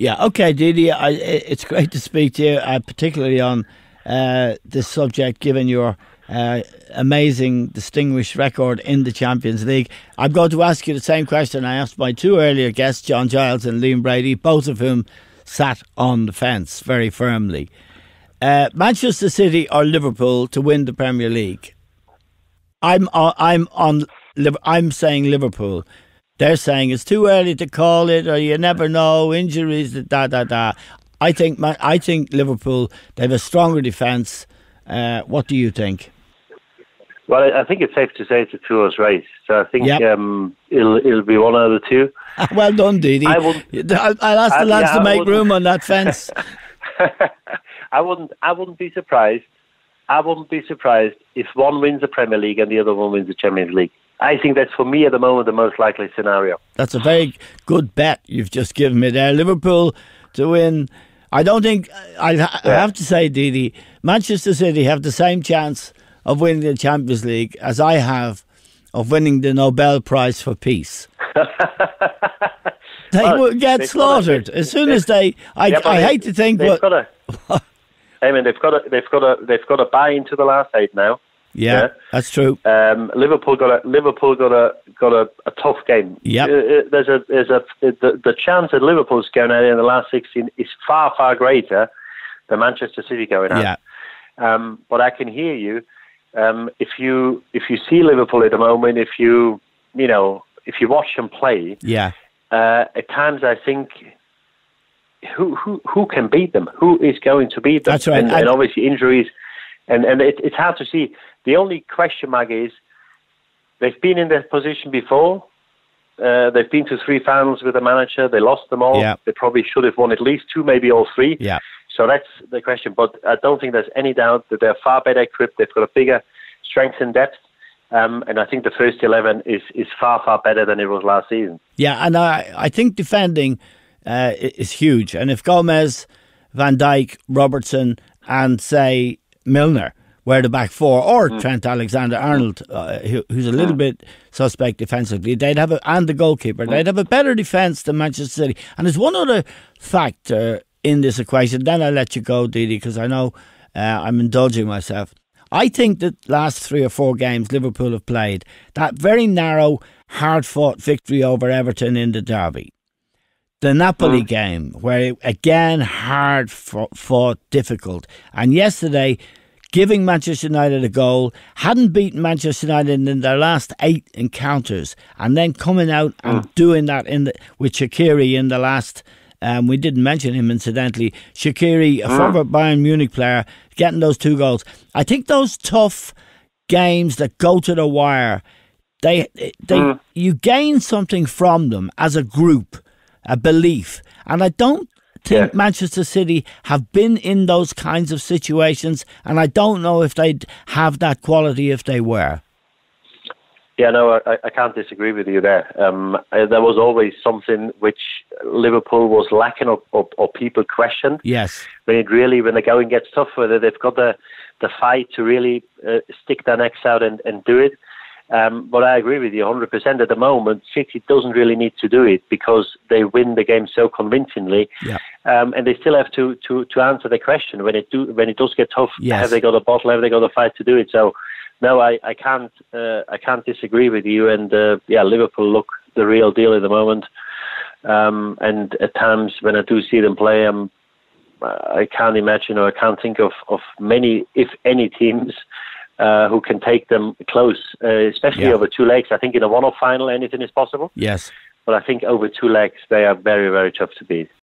Yeah, okay, Didi. It's great to speak to you, particularly on this subject, given your amazing, distinguished record in the Champions League. I'm going to ask you the same question I asked my two earlier guests, John Giles and Liam Brady, both of whom sat on the fence very firmly. Manchester City or Liverpool to win the Premier League? I'm saying Liverpool. They're saying it's too early to call it, or you never know, injuries, I think Liverpool, they have a stronger defence. What do you think? Well, I think it's safe to say it's a two-horse race. So I think it'll be one out of the two. Well done, Didi. I'll ask the lads to make room on that fence. I wouldn't be surprised. I wouldn't be surprised if one wins the Premier League and the other one wins the Champions League. I think that's, for me, at the moment, the most likely scenario. That's a very good bet you've just given me there. Liverpool to win. I don't think, I have to say, Didi, Manchester City have the same chance of winning the Champions League as I have of winning the Nobel Prize for Peace. They will get slaughtered as soon as they. I hate to think, but they've got to buy into the last 8 now. Yeah, that's true. Liverpool got a tough game. Yeah, the chance that Liverpool's going out in the last 16 is far greater than Manchester City going out. Yeah. But I can hear you. If you see Liverpool at the moment, if you watch them play, yeah. At times I think who can beat them? Who is going to beat them? That's right. And obviously injuries, and it's hard to see. The only question mark is they've been in that position before. They've been to 3 finals with the manager. They lost them all. Yeah. They probably should have won at least 2, maybe all 3. Yeah. So that's the question. But I don't think there's any doubt that they're far better equipped. They've got a bigger strength and depth. And I think the first 11 is far better than it was last season. Yeah, and I think defending is huge. And if Gomez, Van Dijk, Robertson and, say, Milner were the back 4, or Trent Alexander-Arnold, who's a little bit suspect defensively, and the goalkeeper, they'd have a better defence than Manchester City. And there's one other factor in this equation. Then I'll let you go, Didi, because I know I'm indulging myself. I think that last 3 or 4 games Liverpool have played, that very narrow, hard-fought victory over Everton in the derby. The Napoli game, where again, hard-fought, difficult. And yesterday, giving Manchester United a goal, hadn't beaten Manchester United in their last 8 encounters, and then coming out and doing that with Shaqiri in the last. We didn't mention him, incidentally. Shaqiri, a former Bayern Munich player, getting those 2 goals. I think those tough games that go to the wire, you gain something from them as a group, a belief. And I don't think Manchester City have been in those kinds of situations, and I don't know if they'd have that quality if they were. Yeah, no, I can't disagree with you there. There was always something which Liverpool was lacking or people questioned. Yes. When the going gets tough, whether they've got the fight to really stick their necks out and do it. But I agree with you 100%. At the moment, City doesn't really need to do it because they win the game so convincingly. Yeah. And they still have to answer the question when it does get tough. Yes. Have they got a bottle? Have they got a fight to do it? So. No, I can't disagree with you. And Liverpool look the real deal at the moment. And at times when I do see them play, I can't imagine or I can't think of many, if any, teams who can take them close, especially over 2 legs. I think in a one-off final, anything is possible. Yes. But I think over 2 legs, they are very, very tough to beat.